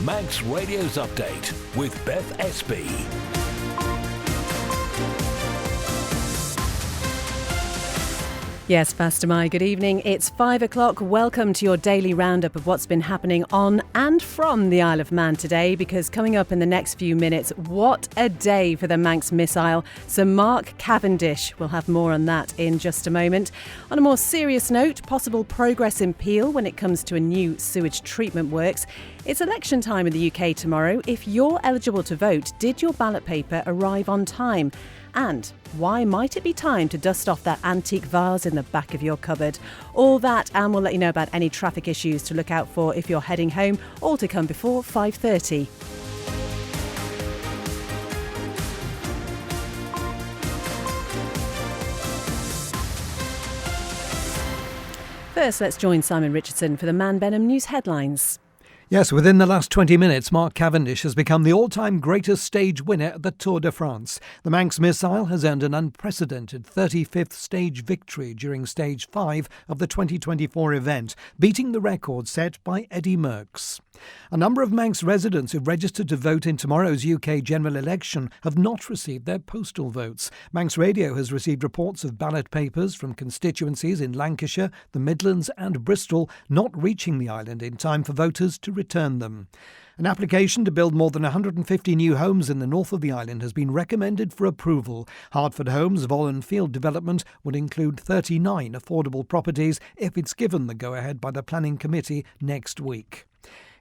Manx Radio's Update with Beth Espey. Yes, Pastor Mai, good evening. It's 5 o'clock. Welcome to your daily roundup of what's been happening on and from the Isle of Man today, because coming up in the next few minutes, what a day for the Manx missile. Sir Mark Cavendish. We'll have more on that in just a moment. On a more serious note, possible progress in Peel when it comes to a new sewage treatment works. It's election time in the UK tomorrow. If you're eligible to vote, did your ballot paper arrive on time? And why might it be time to dust off that antique vase in the back of your cupboard? All that, and we'll let you know about any traffic issues to look out for if you're heading home, all to come before 5:30. First, let's join Simon Richardson for the Man Benham News headlines. Yes, within the last 20 minutes, Mark Cavendish has become the all-time greatest stage winner at the Tour de France. The Manx missile has earned an unprecedented 35th stage victory during Stage 5 of the 2024 event, beating the record set by Eddy Merckx. A number of Manx residents who've registered to vote in tomorrow's UK general election have not received their postal votes. Manx Radio has received reports of ballot papers from constituencies in Lancashire, the Midlands and Bristol not reaching the island in time for voters to return them. An application to build more than 150 new homes in the north of the island has been recommended for approval. Hertford Homes' Vollen Field development would include 39 affordable properties if it's given the go-ahead by the Planning Committee next week.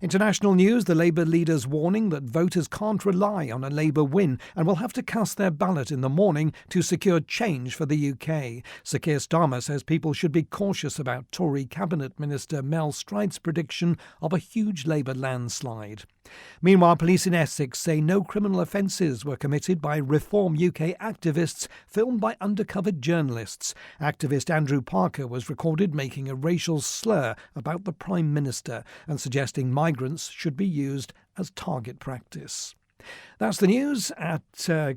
International news, the Labour leader's warning that voters can't rely on a Labour win and will have to cast their ballot in the morning to secure change for the UK. Sir Keir Starmer says people should be cautious about Tory Cabinet Minister Mel Stride's prediction of a huge Labour landslide. Meanwhile, police in Essex say no criminal offences were committed by Reform UK activists filmed by undercover journalists. Activist Andrew Parker was recorded making a racial slur about the Prime Minister and suggesting migrants should be used as target practice. That's the news at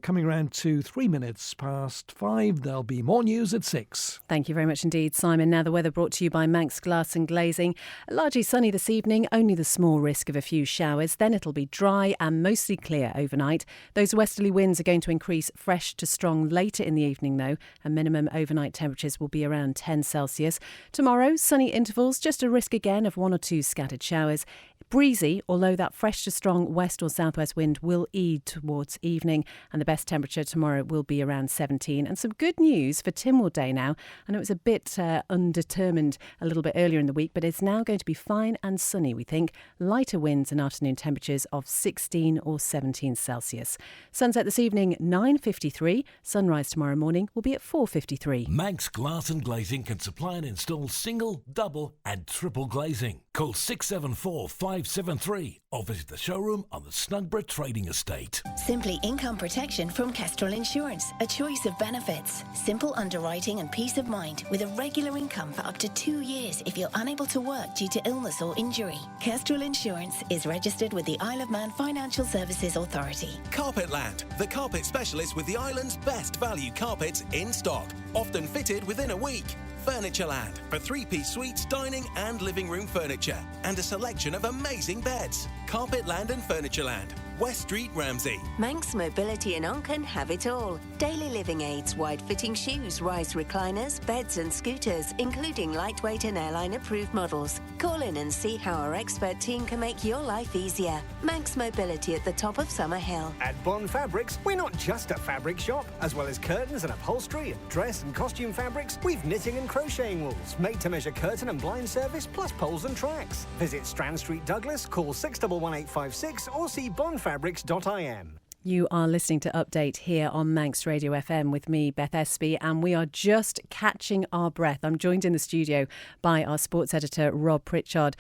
coming around to 3 minutes past 5. There'll be more news at 6. Thank you very much indeed, Simon. Now the weather brought to you by Manx Glass and Glazing. Largely sunny this evening, only the small risk of a few showers. Then it'll be dry and mostly clear overnight. Those westerly winds are going to increase fresh to strong later in the evening though, and minimum overnight temperatures will be around 10 Celsius. Tomorrow, sunny intervals, just a risk again of 1 or 2 scattered showers. Breezy, although that fresh to strong west or southwest wind will ease towards evening, and the best temperature tomorrow will be around 17. And some good news for Tynwald Day now. I know it was a bit undetermined a little bit earlier in the week, but it's now going to be fine and sunny, we think. Lighter winds and afternoon temperatures of 16 or 17 Celsius. Sunset this evening, 9:53. Sunrise tomorrow morning will be at 4:53. Manx Glass and Glazing can supply and install single, double and triple glazing. Call 674 573 or visit the showroom on the Snugborough Trading Estate. Simply income protection from Kestrel Insurance. A choice of benefits. Simple underwriting and peace of mind with a regular income for up to 2 years if you're unable to work due to illness or injury. Kestrel Insurance is registered with the Isle of Man Financial Services Authority. Carpetland, the carpet specialist with the island's best value carpets in stock, often fitted within a week. Furnitureland for 3-piece suites, dining and living room furniture and a selection of amazing beds. Carpetland and Furnitureland, West Street, Ramsey. Manx Mobility and Onken have it all. Daily living aids, wide-fitting shoes, rise recliners, beds and scooters, including lightweight and airline-approved models. Call in and see how our expert team can make your life easier. Manx Mobility at the top of Summer Hill. At Bond Fabrics, we're not just a fabric shop. As well as curtains and upholstery and dress and costume fabrics, we've knitting and crocheting wools, made-to-measure curtain and blind service, plus poles and tracks. Visit Strand Street, Douglas, call 611856 or see bondfabrics.im. You are listening to Update here on Manx Radio FM with me, Beth Espey, and we are just catching our breath. I'm joined in the studio by our sports editor, Rob Pritchard.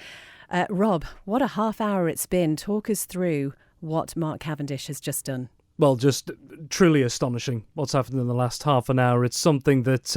Rob, what a half hour it's been. Talk us through what Mark Cavendish has just done. Well, just truly astonishing what's happened in the last half an hour. It's something that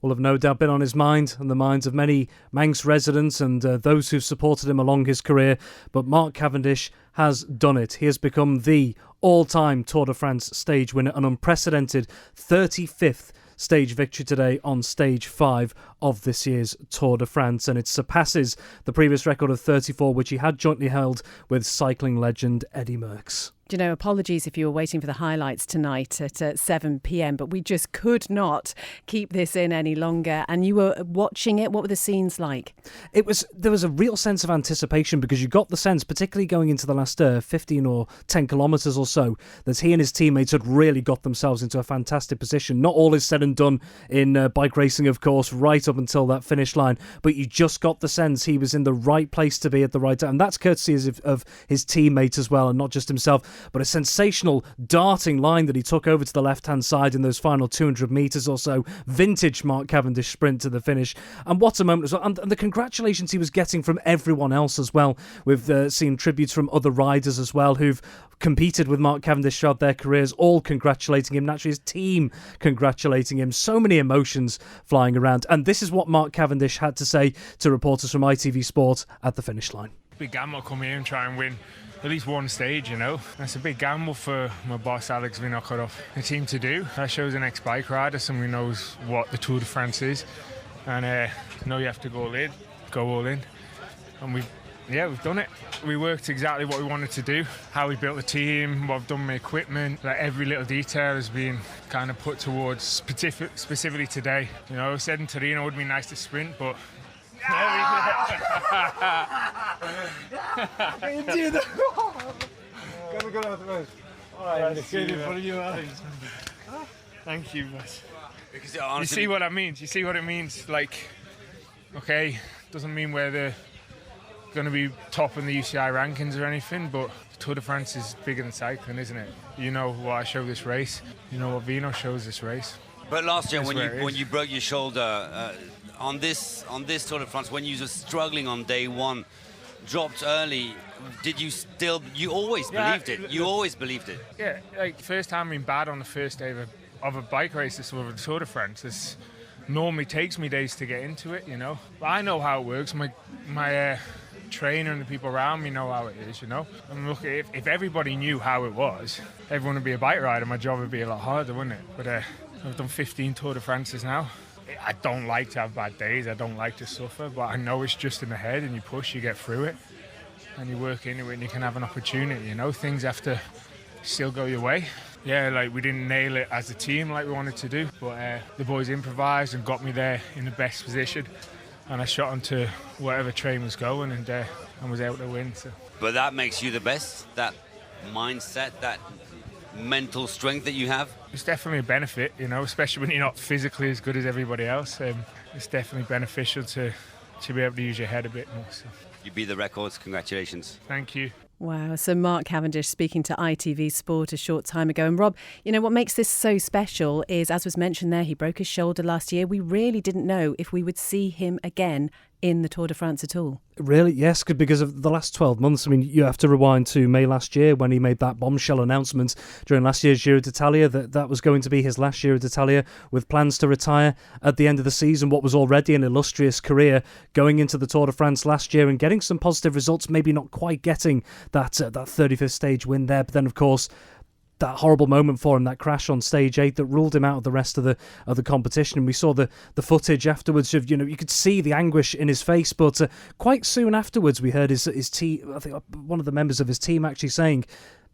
will have no doubt been on his mind and the minds of many Manx residents and those who've supported him along his career. But Mark Cavendish has done it. He has become the all-time Tour de France stage winner, an unprecedented 35th stage victory today on stage 5 of this year's Tour de France, and it surpasses the previous record of 34, which he had jointly held with cycling legend Eddy Merckx. You know, apologies if you were waiting for the highlights tonight at 7 p.m, but we just could not keep this in any longer. And you were watching it. What were the scenes like? There was a real sense of anticipation, because you got the sense, particularly going into the last 15 or 10 kilometres or so, that he and his teammates had really got themselves into a fantastic position. Not all is said and done in bike racing, of course, right up until that finish line, but you just got the sense he was in the right place to be at the right time. And that's courtesy of his teammates as well, and not just himself. But a sensational darting line that he took over to the left-hand side in those final 200 metres or so. Vintage Mark Cavendish sprint to the finish. And what a moment as well. And the congratulations he was getting from everyone else as well. We've seen tributes from other riders as well who've competed with Mark Cavendish throughout their careers, all congratulating him. Naturally, his team congratulating him. So many emotions flying around. And this is what Mark Cavendish had to say to reporters from ITV Sport at the finish line. Big gamble to come here and try and win at least one stage, you know. That's a big gamble for my boss Alex Vinocurov, the team to do. That shows an ex-bike rider, someone who knows what the Tour de France is. And you know you have to go all in. And we've done it. We worked exactly what we wanted to do, how we built the team, what I've done with my equipment. Like every little detail has been kind of put towards specifically today. You know, I said in Torino it would be nice to sprint, but Thank you, Beth. You see what I mean? You see what it means? Like, okay, doesn't mean we're going to be top in the UCI rankings or anything, but the Tour de France is bigger than cycling, isn't it? You know what I show this race. You know what Vino shows this race. But last year, when you broke your shoulder on this Tour de France, when you were struggling on day one, dropped early, did you still? You always believed it. You always believed it. Yeah, like first time being bad on the first day of a bike race, this of the Tour de France. This normally takes me days to get into it, you know. But I know how it works. My trainer and the people around me know how it is, you know. And look, if everybody knew how it was, everyone would be a bike rider. My job would be a lot harder, wouldn't it? But I've done 15 Tour de France's now. I don't like to have bad days. I don't like to suffer, but I know it's just in the head, and you push, you get through it, and you work into it, and you can have an opportunity, you know. Things have to still go your way. Yeah, like we didn't nail it as a team like we wanted to do, but the boys improvised and got me there in the best position, and I shot onto whatever train was going and was able to win. So. But that makes you the best, that mindset, that mental strength that you have? It's definitely a benefit, you know, especially when you're not physically as good as everybody else. It's definitely beneficial to be able to use your head a bit more. So. You beat the records. Congratulations. Thank you. Wow, so Mark Cavendish speaking to ITV Sport a short time ago. And Rob, you know, what makes this so special is, as was mentioned there, he broke his shoulder last year. We really didn't know if we would see him again in the Tour de France at all. Really? Yes, because of the last 12 months. I mean, you have to rewind to May last year when he made that bombshell announcement during last year's Giro d'Italia that was going to be his last Giro d'Italia, with plans to retire at the end of the season, what was already an illustrious career, going into the Tour de France last year and getting some positive results, maybe not quite getting that 35th stage win there. But then, of course, that horrible moment for him, that crash on stage 8 that ruled him out of the rest of the competition. And we saw the footage afterwards of, you know, you could see the anguish in his face, but quite soon afterwards we heard his team, I think one of the members of his team actually saying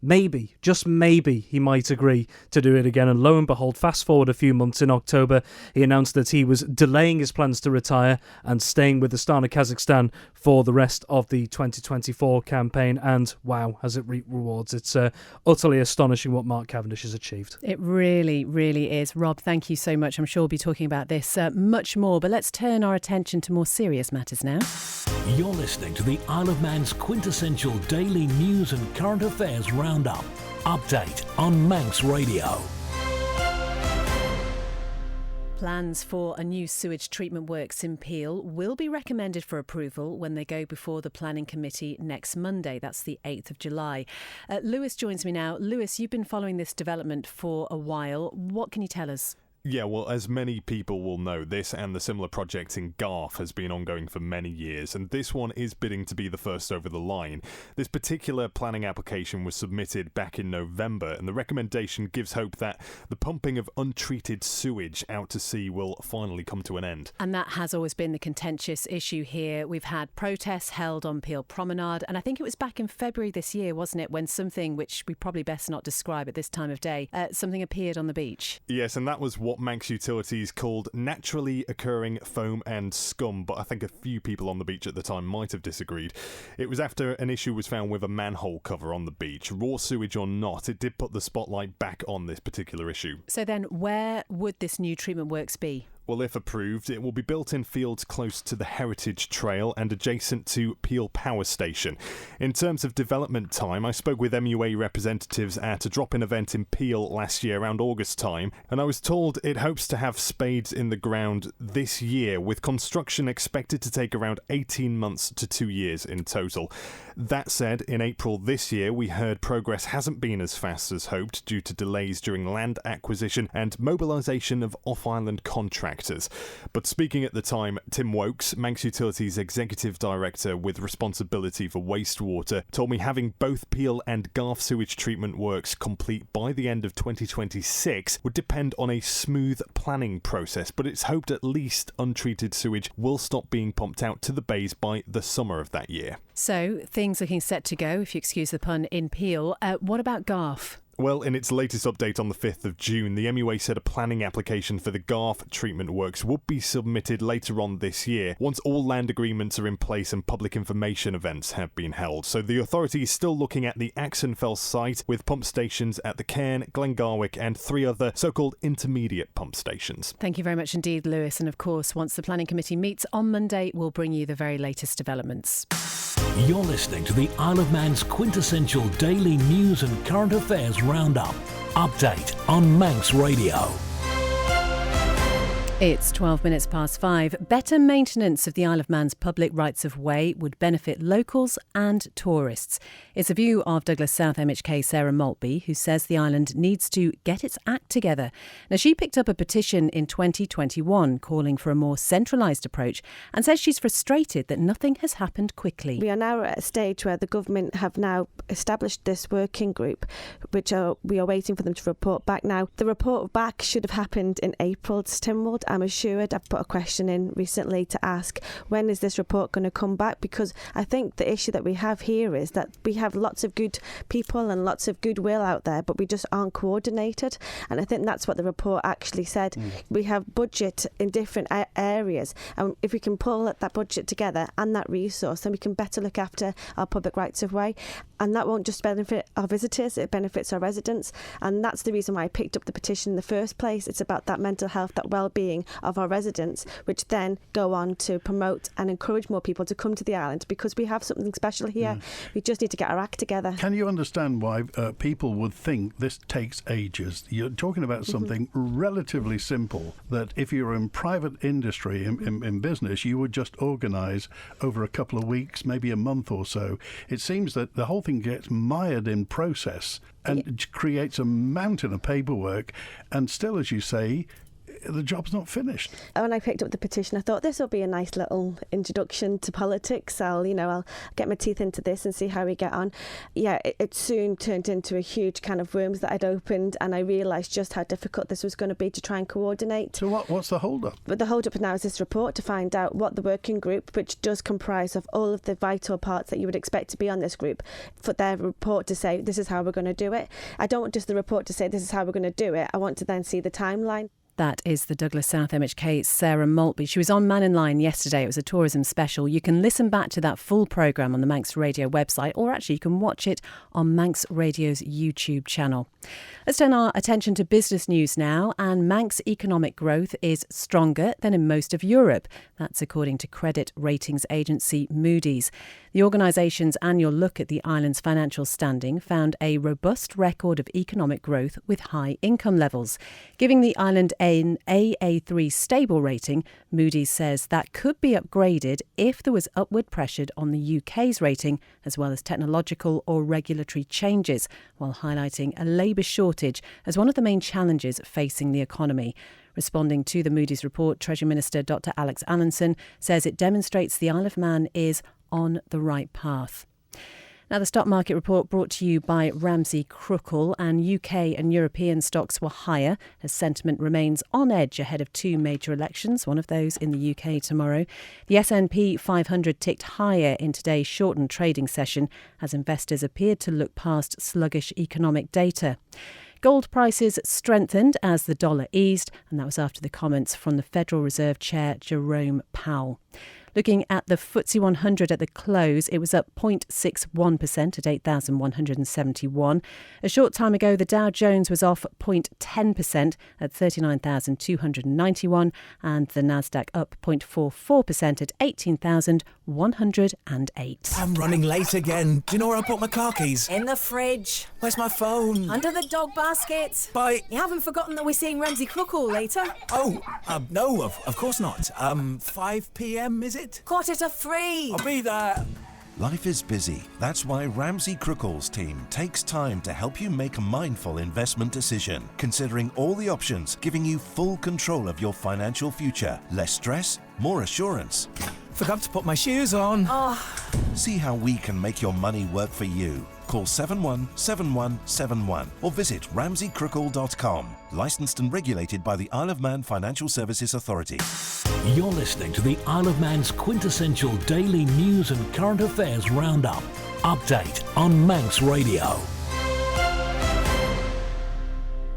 maybe, just maybe, he might agree to do it again. And lo and behold, fast forward a few months, in October, he announced that he was delaying his plans to retire and staying with Astana Kazakhstan for the rest of the 2024 campaign. And wow, has it reaped rewards. It's utterly astonishing what Mark Cavendish has achieved. It really, really is. Rob, thank you so much. I'm sure we'll be talking about this much more, but let's turn our attention to more serious matters now. You're listening to the Isle of Man's quintessential daily news and current affairs roundup. Update on Manx Radio. Plans for a new sewage treatment works in Peel will be recommended for approval when they go before the Planning Committee next Monday. That's the 8th of July. Lewis joins me now. Lewis, you've been following this development for a while. What can you tell us? Yeah, well, as many people will know, this and the similar project in Garth has been ongoing for many years, and this one is bidding to be the first over the line. This particular planning application was submitted back in November, and the recommendation gives hope that the pumping of untreated sewage out to sea will finally come to an end. And that has always been the contentious issue here. We've had protests held on Peel Promenade, and I think it was back in February this year, wasn't it, when something, which we probably best not describe at this time of day, something appeared on the beach. Yes, and that was what Manx Utilities called naturally occurring foam and scum, but I think a few people on the beach at the time might have disagreed. It was after an issue was found with a manhole cover on the beach. Raw sewage or not, it did put the spotlight back on this particular issue. So then where would this new treatment works be? Well, if approved, it will be built in fields close to the Heritage Trail and adjacent to Peel Power Station. In terms of development time, I spoke with MUA representatives at a drop-in event in Peel last year around August time, and I was told it hopes to have spades in the ground this year, with construction expected to take around 18 months to 2 years in total. That said, in April this year, we heard progress hasn't been as fast as hoped due to delays during land acquisition and mobilisation of off-island contractors. But speaking at the time, Tim Wokes, Manx Utilities Executive Director with responsibility for wastewater, told me having both Peel and Garth sewage treatment works complete by the end of 2026 would depend on a smooth planning process, but it's hoped at least untreated sewage will stop being pumped out to the bays by the summer of that year. So, things looking set to go, if you excuse the pun, in Peel. What about Garth? Well, in its latest update on the 5th of June, the MUA said a planning application for the Garth treatment works would be submitted later on this year, once all land agreements are in place and public information events have been held. So the authority is still looking at the Axonfell site, with pump stations at the Cairn, Glengarwick and 3 other so-called intermediate pump stations. Thank you very much indeed, Lewis. And of course, once the planning committee meets on Monday, we'll bring you the very latest developments. You're listening to the Isle of Man's quintessential daily news and current affairs roundup. Update on Manx Radio. It's 12 minutes past 5. Better maintenance of the Isle of Man's public rights of way would benefit locals and tourists. It's a view of Douglas South MHK Sarah Maltby, who says the island needs to get its act together. Now, she picked up a petition in 2021 calling for a more centralised approach and says she's frustrated that nothing has happened quickly. We are now at a stage where the government have now established this working group, which we are waiting for them to report back. Now, the report back should have happened in April. Timwald, I'm assured. I've put a question in recently to ask, when is this report going to come back? Because I think the issue that we have here is that we have lots of good people and lots of goodwill out there, but we just aren't coordinated. And I think that's what the report actually said. We have budget in different areas, and if we can pull that budget together and that resource, then we can better look after our public rights of way. And that won't just benefit our visitors, it benefits our residents. And that's the reason why I picked up the petition in the first place. It's about that mental health, that well-being of our residents, which then go on to promote and encourage more people to come to the island, because we have something special here. We just need to get our act together. Can you understand why people would think this takes ages? You're talking about something relatively simple, that if you're in private industry, in business, you would just organise over a couple of weeks, maybe a month or so. It seems that the whole thing gets mired in process and creates a mountain of paperwork, and still, as you say, the job's not finished. When I picked up the petition, I thought this will be a nice little introduction to politics. I'll get my teeth into this and see how we get on. Yeah, it soon turned into a huge can of worms that I'd opened, and I realised just how difficult this was going to be to try and coordinate. So what's the hold-up? But the hold-up now is this report to find out what the working group, which does comprise of all of the vital parts that you would expect to be on this group, for their report to say, this is how we're going to do it. I don't want just the report to say, this is how we're going to do it. I want to then see the timeline. That is the Douglas South MHK Sarah Maltby. She was on Man in Line yesterday. It was a tourism special. You can listen back to that full programme on the Manx Radio website, or actually you can watch it on Manx Radio's YouTube channel. Let's turn our attention to business news now, and Manx economic growth is stronger than in most of Europe. That's according to credit ratings agency Moody's. The organisation's annual look at the island's financial standing found a robust record of economic growth with high income levels, giving the island an AA3 stable rating, Moody's says that could be upgraded if there was upward pressure on the UK's rating, as well as technological or regulatory changes, while highlighting a labour shortage as one of the main challenges facing the economy. Responding to the Moody's report, Treasury Minister Dr Alex Allinson says it demonstrates the Isle of Man is on the right path. Now, the stock market report brought to you by Ramsey Crookall, and UK and European stocks were higher as sentiment remains on edge ahead of two major elections, one of those in the UK tomorrow. The S&P 500 ticked higher in today's shortened trading session as investors appeared to look past sluggish economic data. Gold prices strengthened as the dollar eased, and that was after the comments from the Federal Reserve Chair Jerome Powell. Looking at the FTSE 100 at the close, it was up 0.61% at 8,171. A short time ago, the Dow Jones was off 0.10% at 39,291, and the Nasdaq up 0.44% at 18,108. I'm running late again. Do you know where I put my car keys? In the fridge. Where's my phone? Under the dog basket. Bye. You haven't forgotten that we're seeing Ramsey Crookall later? Oh, no, of course not. 5 p.m, is it? 3:15. I'll be there. Life is busy. That's why Ramsey Crookall's team takes time to help you make a mindful investment decision, considering all the options, giving you full control of your financial future. Less stress, more assurance. Forgot to put my shoes on. See how we can make your money work for you. Call 717171 or visit ramseycrookall.com. Licensed and regulated by the Isle of Man Financial Services Authority. You're listening to the Isle of Man's quintessential daily news and current affairs roundup. Update on Manx Radio.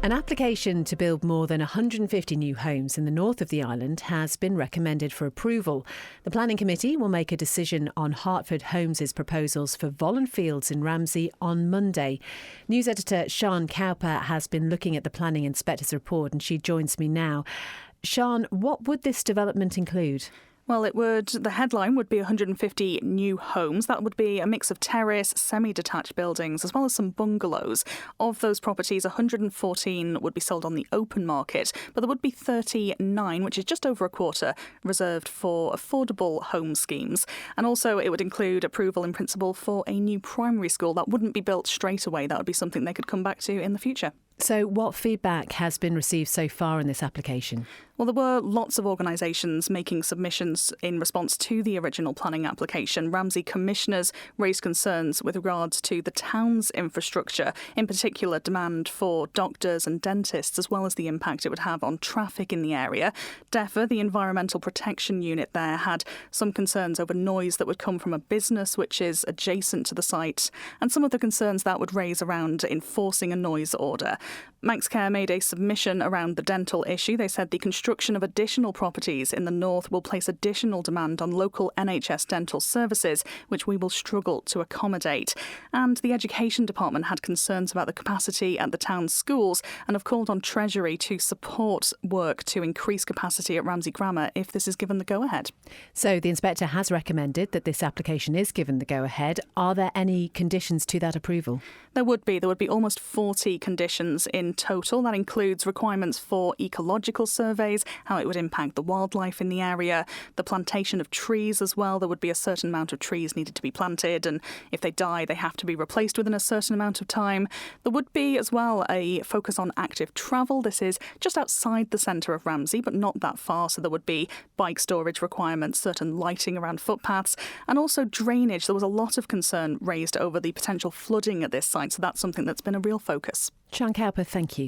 An application to build more than 150 new homes in the north of the island has been recommended for approval. The Planning Committee will make a decision on Hertford Homes' proposals for Vollen Fields in Ramsey on Monday. News editor Sian Cowper has been looking at the Planning Inspector's report, and she joins me now. Sian, what would this development include? Well, the headline would be 150 new homes. That would be a mix of terrace, semi-detached buildings, as well as some bungalows. Of those properties, 114 would be sold on the open market, but there would be 39, which is just over a quarter, reserved for affordable home schemes. And also it would include approval in principle for a new primary school. That wouldn't be built straight away. That would be something they could come back to in the future. So what feedback has been received so far in this application? Well, there were lots of organisations making submissions in response to the original planning application. Ramsey commissioners raised concerns with regards to the town's infrastructure, in particular demand for doctors and dentists, as well as the impact it would have on traffic in the area. DEFA, the Environmental Protection Unit there, had some concerns over noise that would come from a business which is adjacent to the site, and some of the concerns that would raise around enforcing a noise order. Manx Care made a submission around the dental issue. They said the construction of additional properties in the north will place additional demand on local NHS dental services, which we will struggle to accommodate. And the Education Department had concerns about the capacity at the town's schools and have called on Treasury to support work to increase capacity at Ramsey Grammar if this is given the go-ahead. So the Inspector has recommended that this application is given the go-ahead. Are there any conditions to that approval? There would be almost 40 conditions in total. That includes requirements for ecological surveys, how it would impact the wildlife in the area, the plantation of trees as well. There would be a certain amount of trees needed to be planted, and if they die, they have to be replaced within a certain amount of time. There would be as well a focus on active travel. This is just outside the centre of Ramsey, but not that far, so there would be bike storage requirements, certain lighting around footpaths, and also drainage. There was a lot of concern raised over the potential flooding at this site, so that's something that's been a real focus. Sian Cowper, thank you.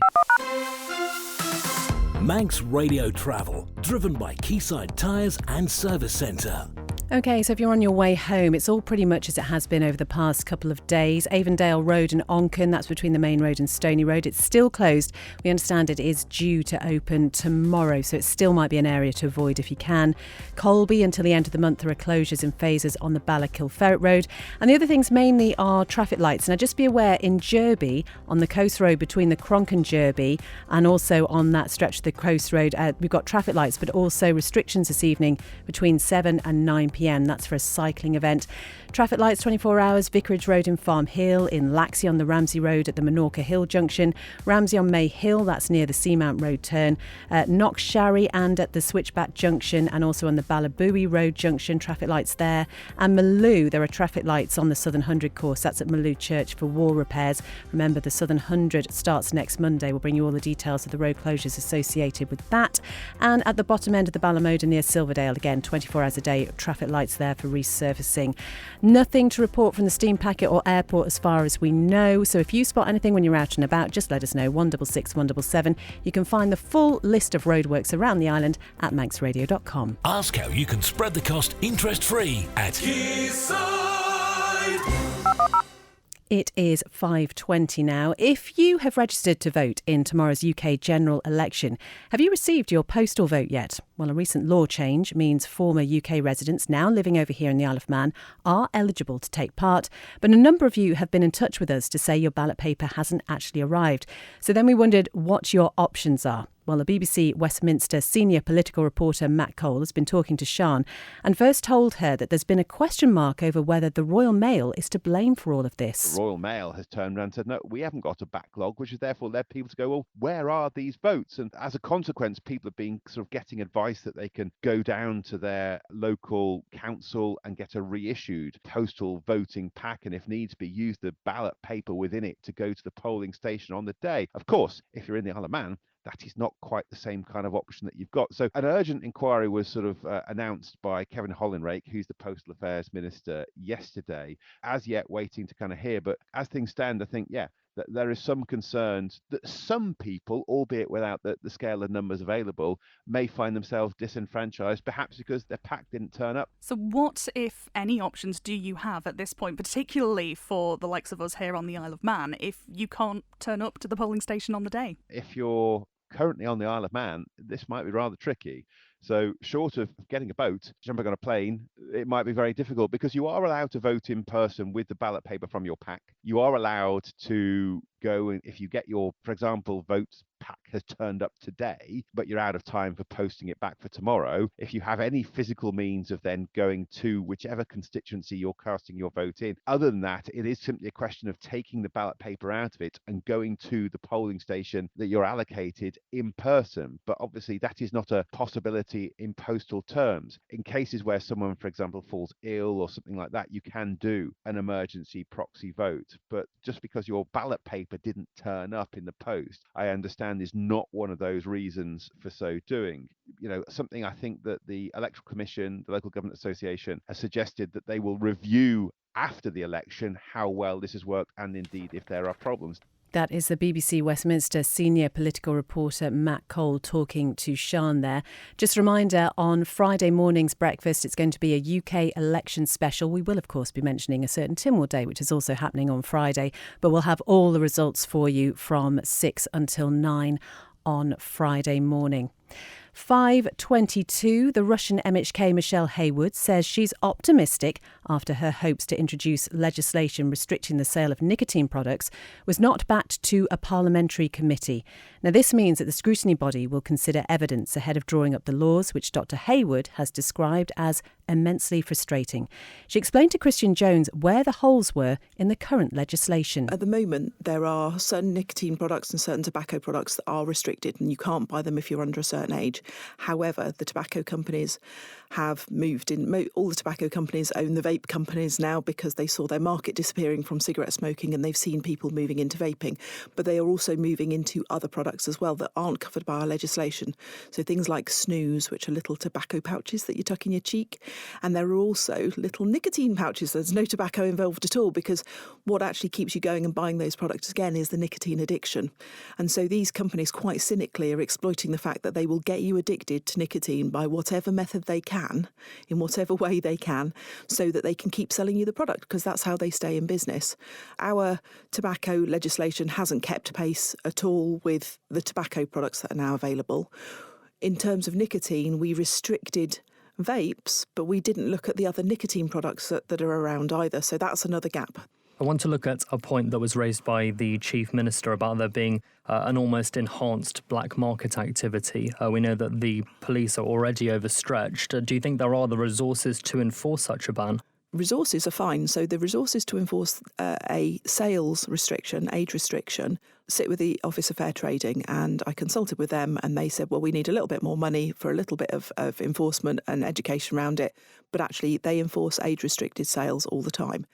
Manx Radio Travel, driven by Quayside Tyres and Service Centre. OK, so if you're on your way home, it's all pretty much as it has been over the past couple of days. Avondale Road and Onchan, that's between the main road and Stony Road, it's still closed. We understand it is due to open tomorrow, so it still might be an area to avoid if you can. Colby, until the end of the month, there are closures in phases on the Ballot-Kilferret Road. And the other things mainly are traffic lights. Now, just be aware, in Derby, on the coast road between the Cronk and Derby, and also on that stretch of the Coast Road. We've got traffic lights, but also restrictions this evening between 7 and 9 p.m. That's for a cycling event. Traffic lights 24 hours, Vicarage Road in Farm Hill, in Laxey on the Ramsey Road at the Minorca Hill Junction, Ramsey on May Hill, that's near the Seamount Road turn, Knox Sharry and at the Switchback Junction, and also on the Ballabooey Road Junction, traffic lights there. And Maloo, there are traffic lights on the Southern 100 course, that's at Maloo Church for wall repairs. Remember, the Southern 100 starts next Monday. We'll bring you all the details of the road closures associated with that. And at the bottom end of the Ballamoda near Silverdale, again, 24 hours a day, traffic lights there for resurfacing. Nothing to report from the steam packet or airport as far as we know. So if you spot anything when you're out and about, just let us know. 166 177. You can find the full list of roadworks around the island at manxradio.com. Ask how you can spread the cost interest-free at It is 5:20 now. If you have registered to vote in tomorrow's UK general election, have you received your postal vote yet? Well, a recent law change means former UK residents now living over here in the Isle of Man are eligible to take part. But a number of you have been in touch with us to say your ballot paper hasn't actually arrived. So then we wondered what your options are. Well, the BBC Westminster senior political reporter Matt Cole has been talking to Sian and first told her that there's been a question mark over whether the Royal Mail is to blame for all of this. The Royal Mail has turned around and said, no, we haven't got a backlog, which has therefore led people to go, well, where are these votes? And as a consequence, people have been sort of getting advice that they can go down to their local council and get a reissued postal voting pack, and if needs be, use the ballot paper within it to go to the polling station on the day. Of course, if you're in the Isle of Man, that is not quite the same kind of option that you've got. So an urgent inquiry was sort of announced by Kevin Hollinrake, who's the Postal Affairs Minister, yesterday, as yet waiting to kind of hear. But as things stand, I think, that there is some concerns that some people, albeit without the scale of numbers available, may find themselves disenfranchised, perhaps because their pack didn't turn up. So what, if any, options do you have at this point, particularly for the likes of us here on the Isle of Man, if you can't turn up to the polling station on the day? If you're currently on the Isle of Man, this might be rather tricky. So short of getting a boat, jumping on a plane, it might be very difficult, because you are allowed to vote in person with the ballot paper from your pack. You are allowed to go, and if you get your, for example, votes pack has turned up today, but you're out of time for posting it back for tomorrow, if you have any physical means of then going to whichever constituency you're casting your vote in. Other than that, it is simply a question of taking the ballot paper out of it and going to the polling station that you're allocated in person. But obviously that is not a possibility in postal terms. In cases where someone, for example, falls ill or something like that, you can do an emergency proxy vote. But just because your ballot paper didn't turn up in the post, I understand is not one of those reasons for so doing. Something I think that the Electoral Commission, the Local Government Association, has suggested that they will review after the election how well this has worked, and indeed if there are problems. That is the BBC Westminster senior political reporter Matt Cole talking to Sian there. Just a reminder, on Friday morning's breakfast, it's going to be a UK election special. We will, of course, be mentioning a certain Tynwald Day, which is also happening on Friday, but we'll have all the results for you from 6 until 9 on Friday morning. 5:22, the Russian MHK Michelle Haywood says she's optimistic after her hopes to introduce legislation restricting the sale of nicotine products was not backed to a parliamentary committee. Now, this means that the scrutiny body will consider evidence ahead of drawing up the laws, which Dr Haywood has described as immensely frustrating. She explained to Christian Jones where the holes were in the current legislation. At the moment, there are certain nicotine products and certain tobacco products that are restricted, and you can't buy them if you're under a certain age. However, the tobacco companies have moved in. All the tobacco companies own the vape companies now because they saw their market disappearing from cigarette smoking, and they've seen people moving into vaping. But they are also moving into other products as well that aren't covered by our legislation. So things like snooze, which are little tobacco pouches that you tuck in your cheek. And there are also little nicotine pouches. There's no tobacco involved at all, because what actually keeps you going and buying those products again is the nicotine addiction. And so these companies quite cynically are exploiting the fact that they will get you addicted to nicotine by whatever method they can, in whatever way they can, so that they can keep selling you the product, because that's how they stay in business. Our tobacco legislation hasn't kept pace at all with the tobacco products that are now available. In terms of nicotine, we restricted vapes, but we didn't look at the other nicotine products that are around either. So that's another gap. I want to look at a point that was raised by the Chief Minister about there being an almost enhanced black market activity. We know that the police are already overstretched. Do you think there are the resources to enforce such a ban? Resources are fine. So the resources to enforce a sales restriction, age restriction, sit with the Office of Fair Trading, and I consulted with them and they said, well, we need a little bit more money for a little bit of enforcement and education around it. But actually, they enforce age-restricted sales all the time.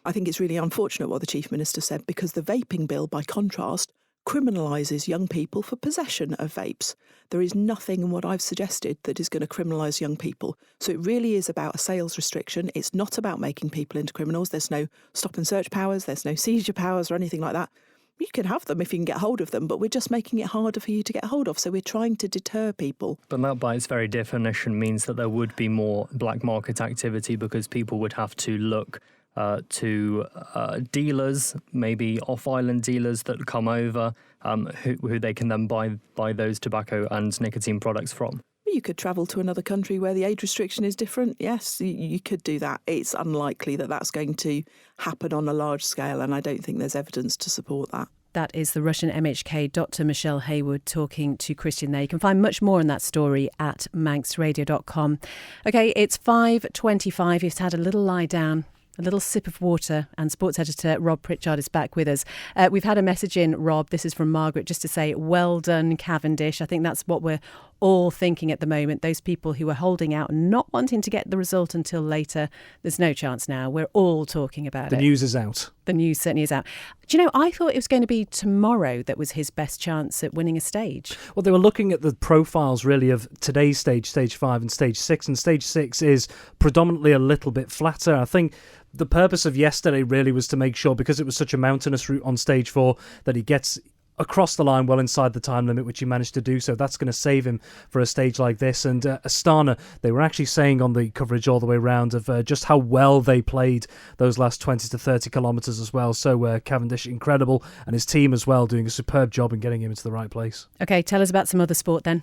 I think it's really unfortunate what the Chief Minister said, because the vaping bill, by contrast, criminalises young people for possession of vapes. There is nothing in what I've suggested that is going to criminalise young people. So it really is about a sales restriction. It's not about making people into criminals. There's no stop and search powers. There's no seizure powers or anything like that. You can have them if you can get hold of them, but we're just making it harder for you to get hold of. So we're trying to deter people. But that, by its very definition, means that there would be more black market activity, because people would have to look to dealers, maybe off-island dealers that come over, who they can then buy those tobacco and nicotine products from. You could travel to another country where the age restriction is different. Yes, you could do that. It's unlikely that that's going to happen on a large scale, and I don't think there's evidence to support that. That is the Russian MHK, Dr. Michelle Haywood, talking to Christian there. You can find much more on that story at manxradio.com. OK, it's 5:25. You've had a little lie down, a little sip of water, and sports editor Rob Pritchard is back with us. We've had a message in, Rob, this is from Margaret, just to say, well done, Cavendish. I think that's what we're all thinking at the moment. Those people who are holding out and not wanting to get the result until later, there's no chance now. We're all talking about it. The news is out. The news certainly is out. Do you know, I thought it was going to be tomorrow that was his best chance at winning a stage. Well, they were looking at the profiles, really, of today's stage, stage 5 and stage 6, and stage 6 is predominantly a little bit flatter. I think the purpose of yesterday really was to make sure, because it was such a mountainous route on stage 4, that he gets across the line well inside the time limit, which he managed to do so. That's going to save him for a stage like this. And Astana, they were actually saying on the coverage all the way around of just how well they played those last 20 to 30 kilometres as well. So Cavendish, incredible, and his team as well, doing a superb job in getting him into the right place. OK, tell us about some other sport then.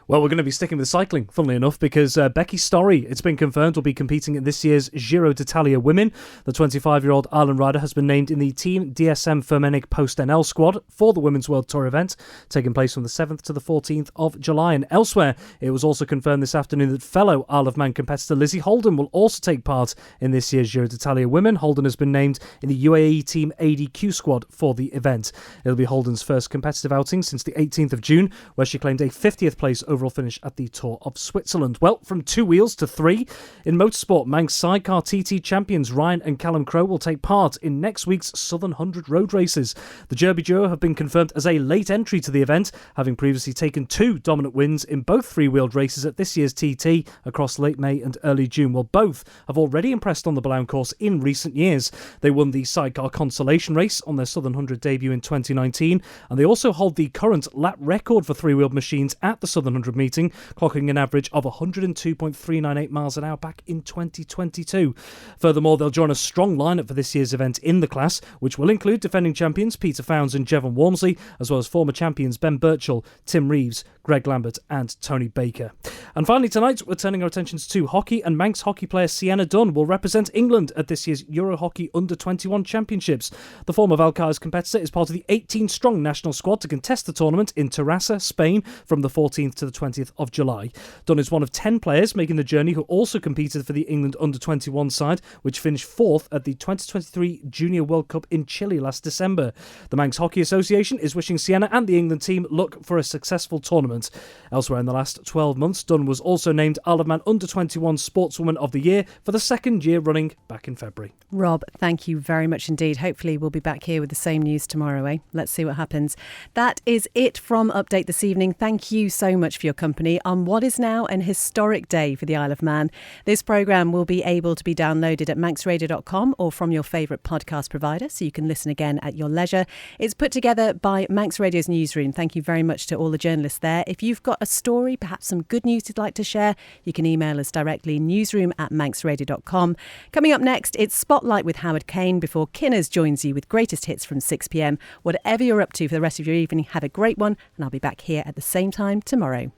Well, we're going to be sticking with cycling, funnily enough, because Becky Storey, it's been confirmed, will be competing in this year's Giro d'Italia Women. The 25-year-old Ireland rider has been named in the Team DSM Firmenich Post NL squad for the Women's World Tour event, taking place from the 7th to the 14th of July. And elsewhere, it was also confirmed this afternoon that fellow Isle of Man competitor Lizzie Holden will also take part in this year's Giro d'Italia Women. Holden has been named in the UAE Team ADQ squad for the event. It'll be Holden's first competitive outing since the 18th of June, where she claimed a 50th place overall finish at the Tour of Switzerland. Well, from 2 wheels to 3. In motorsport, Manx sidecar TT champions Ryan and Callum Crowe will take part in next week's Southern 100 road races. The Derby duo have been confirmed as a late entry to the event, having previously taken 2 dominant wins in both three-wheeled races at this year's TT across late May and early June. Well, both have already impressed on the Blount course in recent years. They won the sidecar consolation race on their Southern 100 debut in 2019, and they also hold the current lap record for three-wheeled machines at the Southern 100 meeting, clocking an average of 102.398 miles an hour back in 2022. Furthermore, they'll join a strong lineup for this year's event in the class, which will include defending champions Peter Founds and Jevon Walmsley, as well as former champions Ben Birchall, Tim Reeves, Greg Lambert and Tony Baker. And finally tonight, we're turning our attentions to hockey, and Manx hockey player Sienna Dunn will represent England at this year's Euro Hockey Under-21 Championships. The former Valkyries competitor is part of the 18-strong national squad to contest the tournament in Terrassa, Spain, from the 14th to the 20th of July. Dunn is one of 10 players making the journey who also competed for the England Under-21 side, which finished 4th at the 2023 Junior World Cup in Chile last December. The Manx Hockey Association is wishing Sienna and the England team luck for a successful tournament. Elsewhere in the last 12 months, Dunn was also named Isle of Man Under-21 Sportswoman of the Year for the 2nd year running back in February. Rob, thank you very much indeed. Hopefully we'll be back here with the same news tomorrow, eh? Let's see what happens. That is it from Update this evening. Thank you so much for your company on what is now an historic day for the Isle of Man. This programme will be able to be downloaded at manxradio.com or from your favourite podcast provider, so you can listen again at your leisure. It's put together by Manx Radio's newsroom. Thank you very much to all the journalists there. If you've got a story, perhaps some good news you'd like to share, you can email us directly, newsroom@manxradio.com. Coming up next, it's Spotlight with Howard Kane before Kinners joins you with greatest hits from 6 p.m. Whatever you're up to for the rest of your evening, have a great one, and I'll be back here at the same time tomorrow.